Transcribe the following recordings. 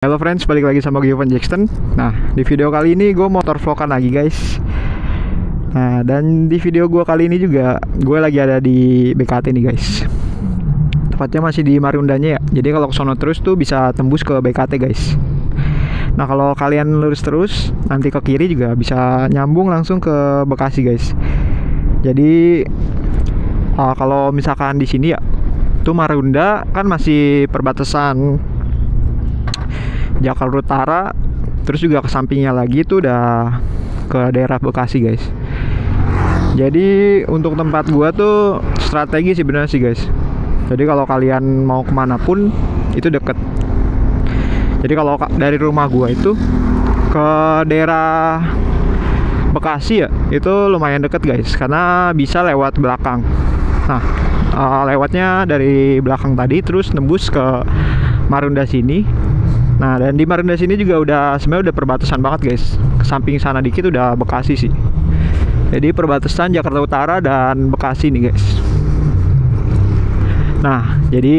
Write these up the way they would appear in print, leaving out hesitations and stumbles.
Halo friends, balik lagi sama gue Van Jackson. Nah, di video kali ini gue motor vlogan lagi guys. Nah, dan di video gue kali ini juga gue lagi ada di BKT nih guys. Tepatnya masih di Marundanya ya. Jadi kalau ke sono terus tuh bisa tembus ke BKT guys. Nah, kalau kalian lurus terus nanti ke kiri juga bisa nyambung langsung ke Bekasi guys. Jadi kalau misalkan di sini ya tuh Marunda kan masih perbatasan Jakarta Utara, terus juga ke sampingnya lagi itu udah ke daerah Bekasi guys. Jadi untuk tempat gua tuh strategi sih bener sih guys. Jadi kalau kalian mau kemana pun itu deket. Jadi kalau dari rumah gua itu ke daerah Bekasi ya itu lumayan deket guys, karena bisa lewat belakang. Nah lewatnya dari belakang tadi terus nembus ke Marunda sini. Nah, dan di Marunda sini juga sebenarnya udah perbatasan banget guys. Ke samping sana dikit udah Bekasi sih. Jadi perbatasan Jakarta Utara dan Bekasi nih guys. Nah, jadi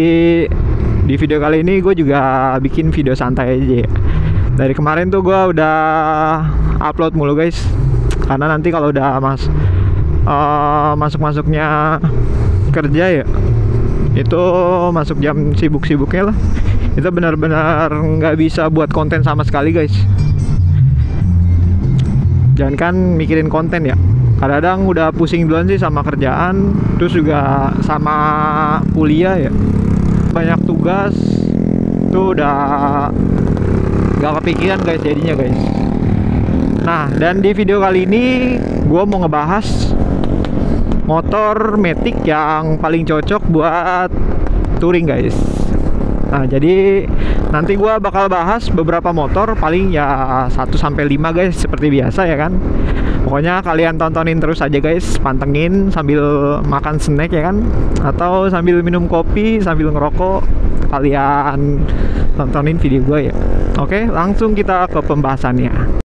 di video kali ini gue juga bikin video santai aja ya. Dari kemarin tuh gue udah upload mulu guys. Karena nanti kalau udah masuk-masuknya kerja ya, itu masuk jam sibuk-sibuknya lah, itu benar-benar nggak bisa buat konten sama sekali guys. Jangan kan mikirin konten ya, kadang-kadang udah pusing duluan sih sama kerjaan, terus juga sama kuliah ya, banyak tugas tuh udah nggak kepikiran guys jadinya guys. Nah, dan di video kali ini gue mau ngebahas motor Matic yang paling cocok buat touring guys. Nah, jadi nanti gua bakal bahas beberapa motor, paling ya 1-5 guys, seperti biasa ya kan. Pokoknya kalian tontonin terus aja guys, pantengin sambil makan snack ya kan, atau sambil minum kopi, sambil ngerokok, kalian tontonin video gua ya. Oke, langsung kita ke pembahasannya.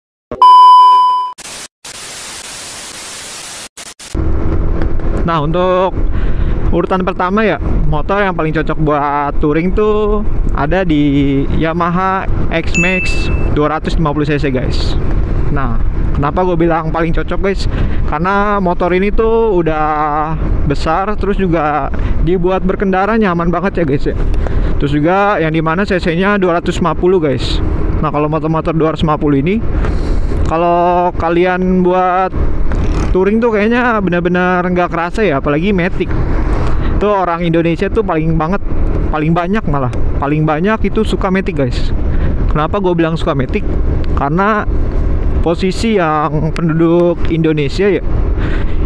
Nah, untuk urutan pertama ya, motor yang paling cocok buat touring tuh ada di Yamaha X-Max 250cc guys. Nah, kenapa gue bilang paling cocok guys? Karena motor ini tuh udah besar, terus juga dibuat berkendara nyaman banget ya guys ya. Terus juga yang dimana cc-nya 250 guys. Nah, kalau motor-motor 250 ini, kalau kalian buat touring tuh kayaknya benar-benar nggak kerasa ya, apalagi Matic. Tuh orang Indonesia tuh paling banyak itu suka Matic guys. Kenapa gue bilang suka Matic? Karena posisi yang penduduk Indonesia ya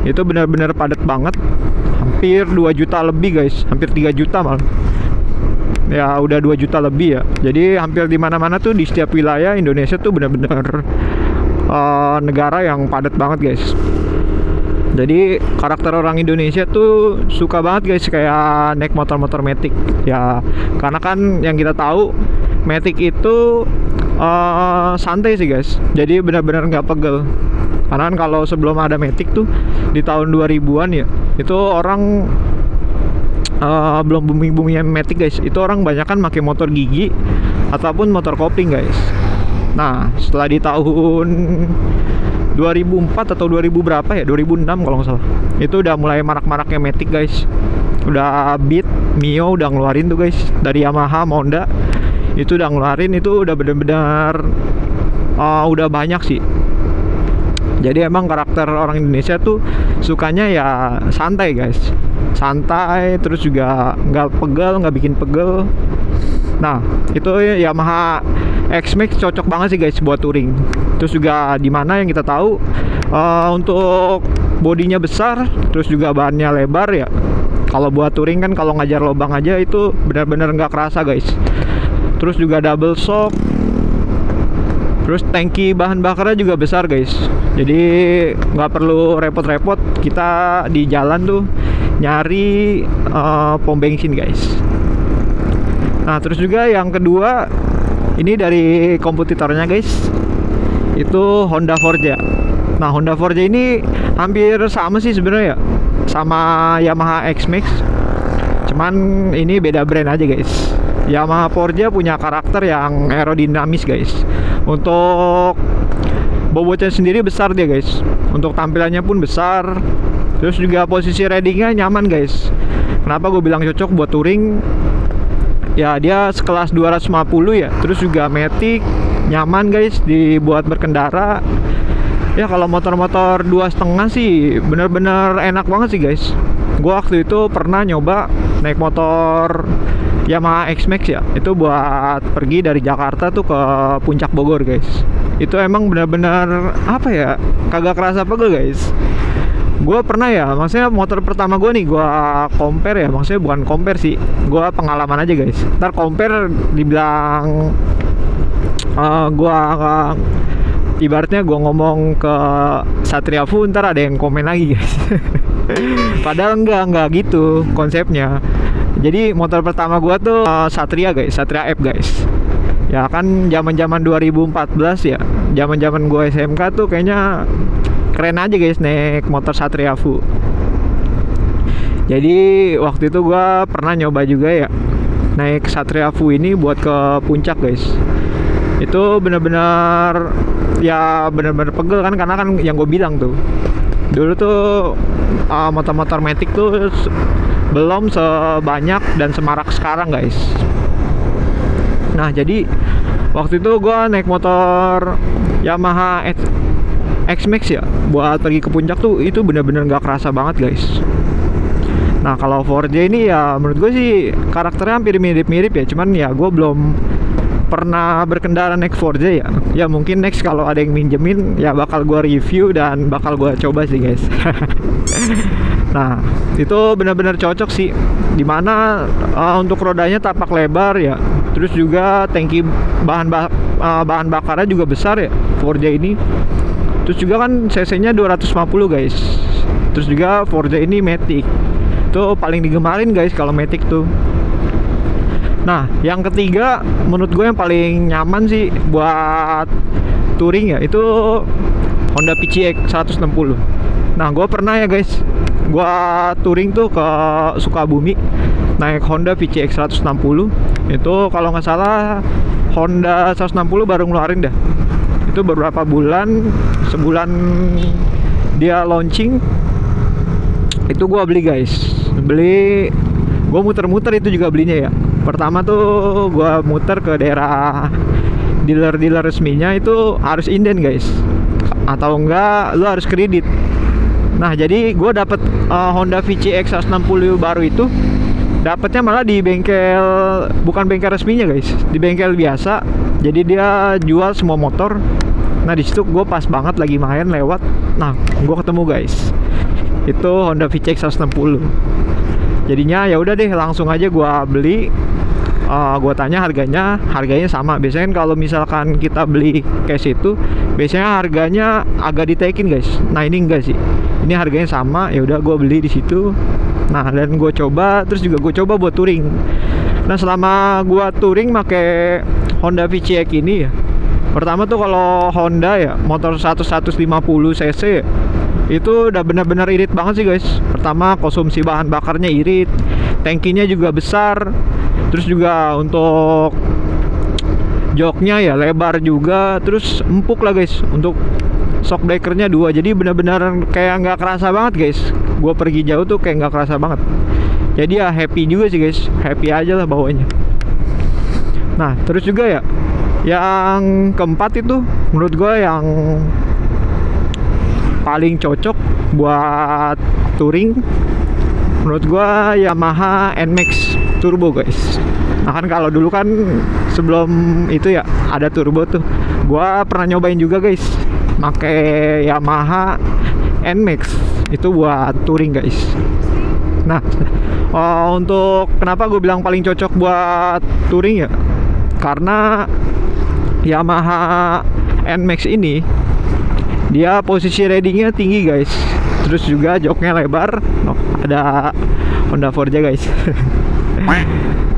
itu benar-benar padat banget, hampir 2 juta lebih guys, hampir 3 juta malah. Ya udah 2 juta lebih ya. Jadi hampir di mana-mana tuh di setiap wilayah Indonesia tuh benar-benar negara yang padat banget guys. Jadi karakter orang Indonesia tuh suka banget guys kayak naik motor-motor Matic ya, karena kan yang kita tahu Matic itu santai sih guys. Jadi benar-benar nggak pegel. Karena kan kalau sebelum ada Matic tuh di tahun 2000-an ya, itu orang belum booming-boomingnya Matic guys. Itu orang banyak kan pakai motor gigi ataupun motor kopling guys. Nah, setelah di tahun 2004 atau 2000 berapa ya, 2006 kalau nggak salah, itu udah mulai marak-maraknya Matic guys. Udah Beat, Mio udah ngeluarin tuh guys, dari Yamaha, Honda itu udah ngeluarin, itu udah bener-bener udah banyak sih. Jadi emang karakter orang Indonesia tuh sukanya ya santai guys, santai, terus juga nggak pegel, nggak bikin pegel. Nah, itu Yamaha X-Max cocok banget sih guys buat touring. Terus juga dimana yang kita tahu untuk bodinya besar, terus juga bahannya lebar ya. Kalau buat touring kan kalau ngajar lubang aja itu benar-benar nggak kerasa guys. Terus juga double shock. Terus tangki bahan bakarnya juga besar guys. Jadi nggak perlu repot-repot kita di jalan tuh nyari pom bensin guys. Nah, terus juga yang kedua, ini dari kompetitornya guys, itu Honda Forza. Nah, Honda Forza ini hampir sama sih sebenarnya ya, sama Yamaha X-Max. Cuman ini beda brand aja guys. Yamaha Forza punya karakter yang aerodinamis guys. Untuk bobotnya sendiri besar dia guys, untuk tampilannya pun besar. Terus juga posisi ridingnya nyaman guys. Kenapa gue bilang cocok buat touring? Ya dia sekelas 250 ya. Terus juga matic, nyaman guys dibuat berkendara. Ya kalau motor-motor 2,5 sih bener-bener enak banget sih guys. Gue waktu itu pernah nyoba naik motor Yamaha X-Max ya, itu buat pergi dari Jakarta tuh ke Puncak Bogor guys. Itu emang bener-bener apa ya, kagak kerasa pegel guys. Gue pernah ya, maksudnya motor pertama gue nih, gue compare ya, maksudnya bukan compare sih, gue pengalaman aja guys. Ntar compare dibilang gue ibaratnya gue ngomong ke Satria Fu, ntar ada yang komen lagi guys. Padahal enggak gitu konsepnya. Jadi motor pertama gua tuh Satria guys, Satria F guys. Ya kan zaman-zaman 2014 ya, zaman-zaman gua SMK tuh kayaknya keren aja guys naik motor Satria Fu. Jadi waktu itu gua pernah nyoba juga ya naik Satria Fu ini buat ke puncak guys. Itu bener-bener ya bener-bener pegel kan, karena kan yang gue bilang tuh dulu tuh motor-motor matic tuh belum sebanyak dan semarak sekarang guys. Nah jadi waktu itu gue naik motor Yamaha X-Max ya buat pergi ke puncak tuh, itu bener-bener gak kerasa banget guys. Nah kalau Forza ini ya menurut gue sih karakternya hampir mirip-mirip ya, cuman ya gue belum pernah berkendara naik Forza ya. Ya mungkin next kalau ada yang minjemin ya bakal gue review dan bakal gue coba sih guys. Nah itu benar-benar cocok sih, dimana untuk rodanya tapak lebar ya, terus juga tangki bahan bakarnya juga besar ya Forza ini. Terus juga kan cc-nya 250 guys. Terus juga Forza ini matic, itu paling digemarin guys kalau matic tuh. Nah, yang ketiga menurut gue yang paling nyaman sih buat touring ya, itu Honda PCX 160. Nah, gue pernah ya guys, gue touring tuh ke Sukabumi naik Honda PCX 160. Itu kalau nggak salah Honda 160 baru ngeluarin dah. Itu beberapa bulan, sebulan dia launching, itu gue beli guys. Gue muter-muter itu juga belinya ya. Pertama tuh gue muter ke daerah dealer-dealer resminya, itu harus inden guys, atau enggak lu harus kredit. Nah jadi gue dapet Honda VCX 160 baru itu dapetnya malah di bengkel, bukan bengkel resminya guys, di bengkel biasa. Jadi dia jual semua motor. Nah di situ gue pas banget lagi main lewat, nah gue ketemu guys, itu Honda VCX 160. Jadinya ya udah deh, langsung aja gue beli. Gue tanya harganya sama. Biasanya kan kalau misalkan kita beli cash itu biasanya harganya agak ditaikin guys. Nah ini enggak sih, ini harganya sama. Ya udah gue beli di situ. Nah dan gue coba, terus juga gue coba buat touring. Nah selama gue touring pakai Honda VCX ini ya, pertama tuh kalau Honda ya motor 150 cc ya, itu udah benar-benar irit banget sih guys. Pertama konsumsi bahan bakarnya irit, tangkinya juga besar, terus juga untuk joknya ya lebar juga, terus empuk lah guys. Untuk shock breakernya 2, jadi benar-benar kayak nggak kerasa banget guys. Gue pergi jauh tuh kayak nggak kerasa banget. Jadi ya happy juga sih guys, happy aja lah bawanya. Nah terus juga ya yang keempat itu menurut gue yang paling cocok buat touring, menurut gua Yamaha NMAX Turbo guys. Nah kan kalau dulu kan sebelum itu ya ada turbo tuh, gua pernah nyobain juga guys pakai Yamaha NMAX itu buat touring guys. Nah untuk kenapa gue bilang paling cocok buat touring ya, karena Yamaha NMAX ini dia posisi ridingnya tinggi guys, terus juga joknya lebar. Ada Honda Forza guys.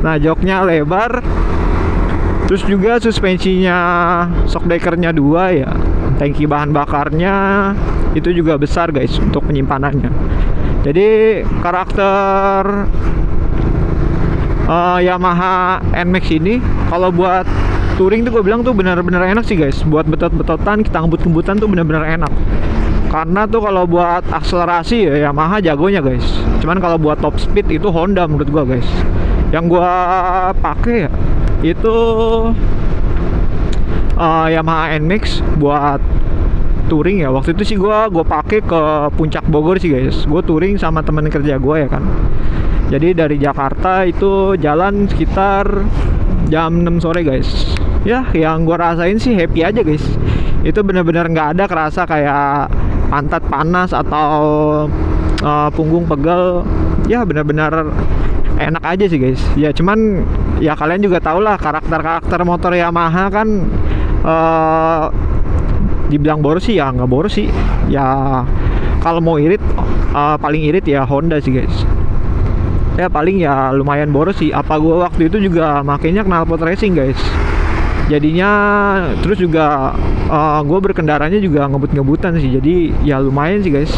Nah joknya lebar, terus juga suspensinya shock breakernya 2 ya, tangki bahan bakarnya itu juga besar guys untuk penyimpanannya. Jadi karakter Yamaha NMAX ini kalau buat touring tuh gue bilang tuh benar-benar enak sih guys. Buat betot-betotan, kita ngebut-ngebutan tuh benar-benar enak. Karena tuh kalau buat akselerasi ya Yamaha jagonya guys. Cuman kalau buat top speed itu Honda menurut gua guys. Yang gua pakai ya itu Yamaha NMAX buat touring ya. Waktu itu sih gua pakai ke Puncak Bogor sih guys. Gua touring sama temen kerja gua ya kan. Jadi dari Jakarta itu jalan sekitar jam 6 sore guys. Ya yang gua rasain sih happy aja guys. Itu benar-benar nggak ada kerasa kayak pantat panas atau punggung pegel. Ya benar-benar enak aja sih guys. Ya cuman ya kalian juga tau lah karakter motor Yamaha kan dibilang boros sih ya nggak boros sih. Ya kalau mau irit paling irit ya Honda sih guys. Ya paling ya lumayan boros sih. Apa gua waktu itu juga makainya knalpot racing guys. Jadinya terus juga gue berkendaranya juga ngebut-ngebutan sih. Jadi ya lumayan sih guys.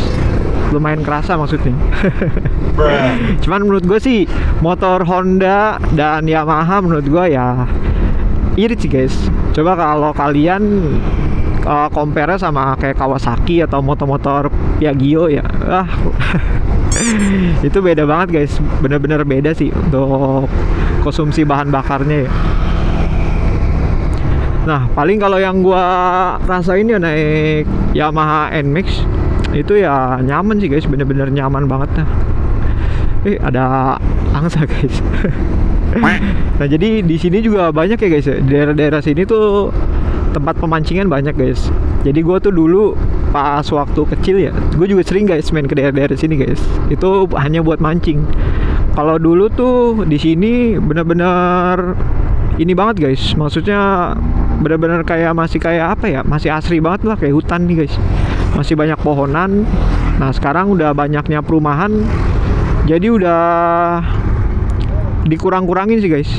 Lumayan kerasa maksudnya. Cuman menurut gue sih motor Honda dan Yamaha menurut gue ya irit sih guys. Coba kalau kalian compare sama kayak Kawasaki atau motor-motor Piaggio ya itu beda banget guys. Bener-bener beda sih untuk konsumsi bahan bakarnya ya. Nah paling kalau yang gua rasain ya naik Yamaha NMAX itu ya nyaman sih guys, bener-bener nyaman banget nah. Ada angsa guys. Nah jadi di sini juga banyak ya guys ya. Di daerah-daerah sini tuh tempat pemancingan banyak guys. Jadi gua tuh dulu pas waktu kecil ya, gue juga sering guys main ke daerah-daerah sini guys. Itu hanya buat mancing. Kalau dulu tuh di sini bener-bener ini banget guys, maksudnya benar-benar masih kayak apa ya, masih asri banget lah, kayak hutan nih guys, masih banyak pohonan. Nah sekarang udah banyaknya perumahan, jadi udah dikurang-kurangin sih guys.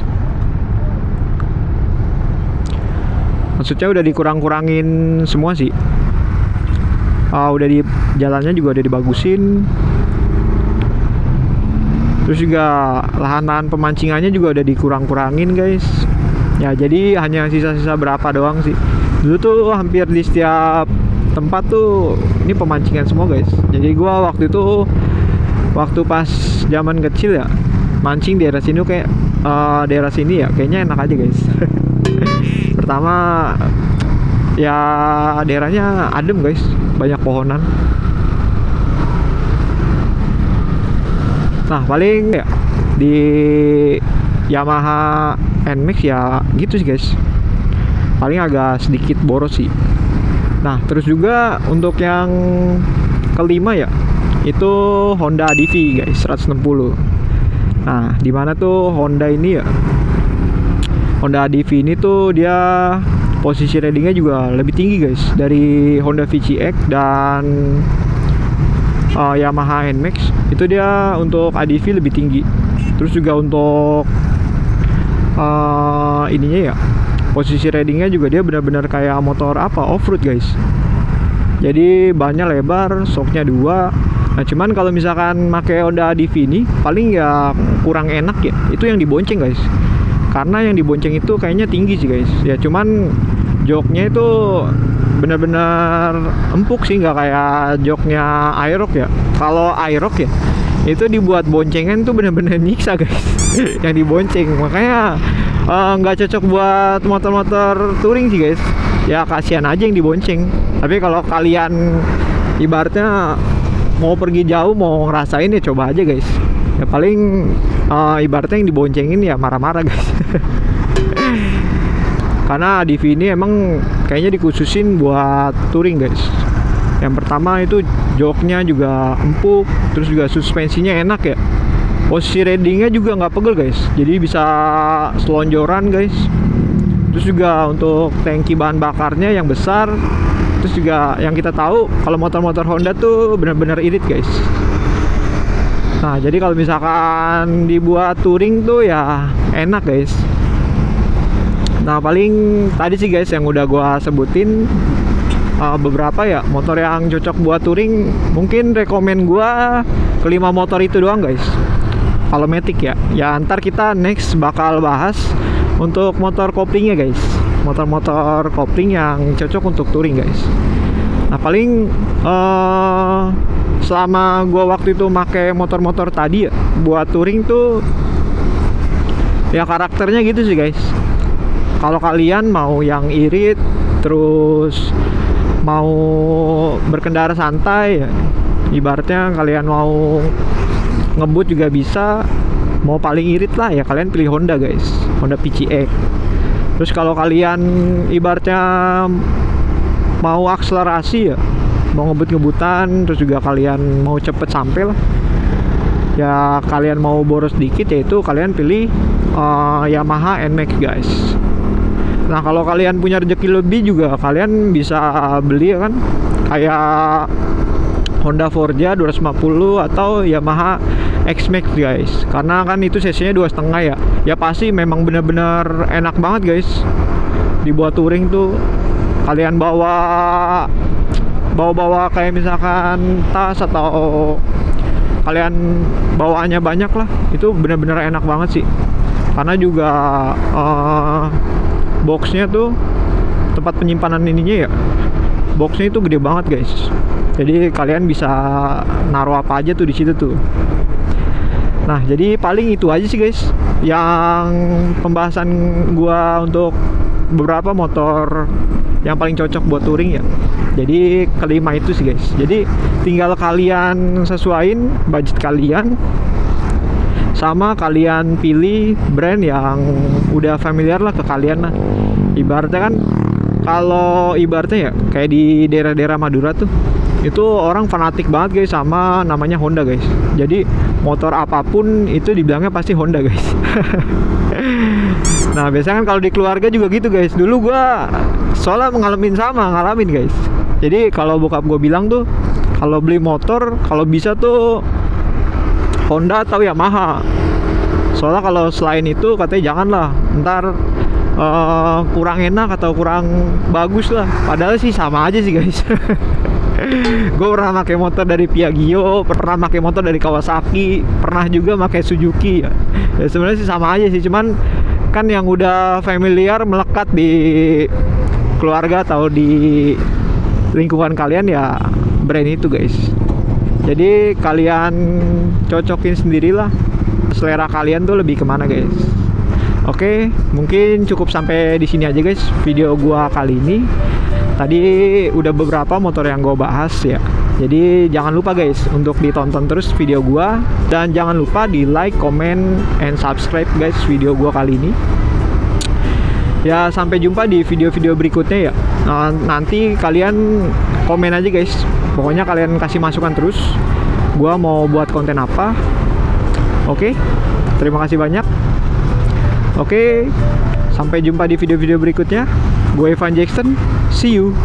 Maksudnya udah dikurang-kurangin semua sih. Udah di jalannya juga udah dibagusin. Terus juga lahan-lahan pemancingannya juga udah dikurang-kurangin guys. Ya jadi hanya sisa-sisa berapa doang sih. Dulu tuh hampir di setiap tempat tuh ini pemancingan semua guys. Jadi gua waktu itu pas zaman kecil ya mancing di daerah sini kayak daerah sini ya kayaknya enak aja guys. Pertama ya daerahnya adem guys, banyak pohonan. Nah paling ya di Yamaha NMAX ya gitu sih guys, paling agak sedikit boros sih. Nah terus juga untuk yang kelima ya itu Honda DV guys 160. Nah dimana tuh Honda ini ya, Honda DV ini tuh dia posisi ratingnya juga lebih tinggi guys dari Honda VCX dan Yamaha NMAX. Itu dia untuk ADV lebih tinggi. Terus juga untuk ininya ya, posisi ratingnya juga dia benar-benar kayak motor off-road guys. Jadi bannya lebar, shocknya 2. Nah cuman kalau misalkan pakai Honda ADV ini paling ya kurang enak ya, itu yang dibonceng guys. Karena yang dibonceng itu kayaknya tinggi sih guys. Ya cuman joknya itu benar-benar empuk sih, nggak kayak joknya Aerox ya. Kalau Aerox ya itu dibuat boncengan tuh benar-benar nyiksa guys. Yang dibonceng, makanya nggak cocok buat motor-motor touring sih guys. Ya kasihan aja yang dibonceng. Tapi kalau kalian ibaratnya mau pergi jauh, mau ngerasain ya coba aja guys. Ya paling ibaratnya yang diboncengin ya marah-marah guys. Karena ADV ini emang kayaknya dikhususin buat touring guys. Yang pertama itu joknya juga empuk, terus juga suspensinya enak ya. Posisi ridingnya juga nggak pegel guys, jadi bisa selonjoran guys. Terus juga untuk tangki bahan bakarnya yang besar. Terus juga yang kita tahu kalau motor-motor Honda tuh benar-benar irit guys. Nah jadi kalau misalkan dibuat touring tuh ya enak guys. Nah paling tadi sih guys yang udah gua sebutin beberapa ya motor yang cocok buat touring. Mungkin rekomen gua kelima motor itu doang guys. kalau Matic ya. Ya ntar kita next bakal bahas untuk motor koplingnya guys, motor-motor kopling yang cocok untuk touring guys. Nah paling selama gua waktu itu make motor-motor tadi ya buat touring tuh ya karakternya gitu sih guys. Kalau kalian mau yang irit terus mau berkendara santai ya, ibaratnya kalian mau ngebut juga bisa, mau paling irit lah ya kalian pilih Honda guys, Honda PCX. Terus kalau kalian ibaratnya mau akselerasi ya, mau ngebut-ngebutan, terus juga kalian mau cepet sampai lah ya, kalian mau boros dikit ya itu kalian pilih Yamaha NMAX guys. Nah kalau kalian punya rezeki lebih juga kalian bisa beli ya kan, kayak Honda Forza 250 atau Yamaha X-Max guys, karena kan itu cc-nya 2,5 ya. Ya pasti memang bener-bener enak banget guys dibuat touring tuh. Kalian bawa kayak misalkan tas atau kalian bawaannya banyak lah, itu bener-bener enak banget sih. Karena juga boxnya tuh, tempat penyimpanan ininya ya, boxnya itu gede banget guys. Jadi kalian bisa naruh apa aja tuh di situ tuh. Nah, jadi paling itu aja sih guys yang pembahasan gua untuk beberapa motor yang paling cocok buat touring ya. Jadi kelima itu sih guys. Jadi tinggal kalian sesuaiin budget kalian, sama kalian pilih brand yang udah familiar lah ke kalian lah. Ibaratnya kan, kalau ibaratnya ya kayak di daerah-daerah Madura tuh, itu orang fanatik banget guys sama namanya Honda guys. Jadi motor apapun itu dibilangnya pasti Honda guys. Nah biasanya kan kalau di keluarga juga gitu guys. Dulu gua soalnya ngalamin guys. Jadi kalau bokap gue bilang tuh, kalau beli motor kalau bisa tuh Honda atau Yamaha. Soalnya kalau selain itu katanya janganlah, ntar kurang enak atau kurang bagus lah. Padahal sih sama aja sih guys. Gue pernah pakai motor dari Piaggio, pernah pakai motor dari Kawasaki, pernah juga pakai Suzuki ya. Ya sebenarnya sih sama aja sih, cuman kan yang udah familiar melekat di keluarga atau di lingkungan kalian ya brand itu guys. Jadi kalian cocokin sendirilah selera kalian tuh lebih kemana guys. Oke, mungkin cukup sampai di sini aja guys video gua kali ini. Tadi udah beberapa motor yang gua bahas ya. Jadi jangan lupa guys untuk ditonton terus video gua, dan jangan lupa di like, comment, and subscribe guys video gua kali ini. Ya sampai jumpa di video-video berikutnya ya. Nanti kalian komen aja guys. Pokoknya kalian kasih masukan terus. Gua mau buat konten apa. Oke, terima kasih banyak. Oke, sampai jumpa di video-video berikutnya. Gue Evan Jackson, see you.